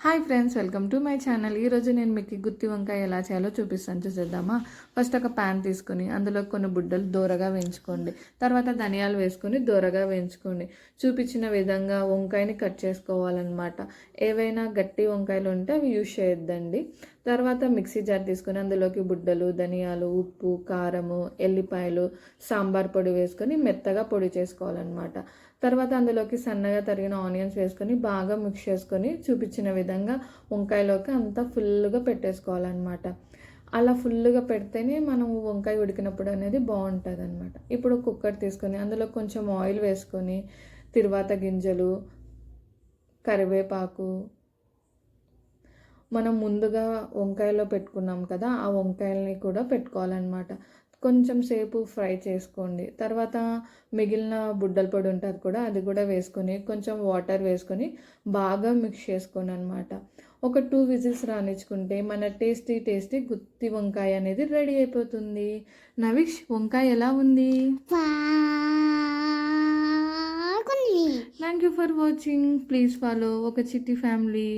Hi friends, welcome to my channel. ఈరోజు నేను మీకు గుత్తి వంకాయ ఎలా చేయాలో చూపిస్తాను, చూసేద్దామా. ఫస్ట్ ఒక ప్యాన్ తీసుకొని అందులో కొన్ని బుడ్డలు దోరగా వేయించుకోండి. తర్వాత ధనియాలు వేసుకొని దోరగా వేయించుకోండి. చూపించిన విధంగా వంకాయని కట్ చేసుకోవాలన్నమాట. ఏవైనా గట్టి వంకాయలు ఉంటే అవి యూజ్ చేయొద్దండి. తర్వాత మిక్సీ జార్ తీసుకొని అందులోకి బుడ్డలు, ధనియాలు, ఉప్పు, కారము, ఎల్లిపాయలు, సాంబార్ పొడి వేసుకొని మెత్తగా పొడి చేసుకోవాలన్నమాట. తర్వాత అందులోకి సన్నగా తరిగిన ఆనియన్స్ వేసుకొని బాగా మిక్స్ చేసుకొని చూపించిన విధంగా వంకాయలోకి అంతా ఫుల్గా పెట్టేసుకోవాలన్నమాట. అలా ఫుల్గా పెడితేనే మనం వంకాయ ఉడికినప్పుడు అనేది బాగుంటుంది అనమాట. ఇప్పుడు కుక్కర్ తీసుకొని అందులో కొంచెం ఆయిల్ వేసుకొని తిరువాత గింజలు, కరివేపాకు, మనం ముందుగా వంకాయలో పెట్టుకున్నాం కదా, ఆ వంకాయల్ని కూడా పెట్టుకోవాలన్నమాట. కొంచెం సేపు ఫ్రై చేసుకోండి. తర్వాత మిగిలిన బుడ్డల పొడి ఉంటుంది కూడా, అది కూడా వేసుకొని కొంచెం వాటర్ వేసుకొని బాగా మిక్స్ చేసుకోండి అనమాట. ఒక 2 విజిల్స్ రానిచ్చుకుంటే మన టేస్టీ గుత్తి వంకాయ అనేది రెడీ అయిపోతుంది. నవిష్, వంకాయ ఎలా ఉంది? Thank you for watching. Please follow ఒక చిట్టి ఫ్యామిలీ.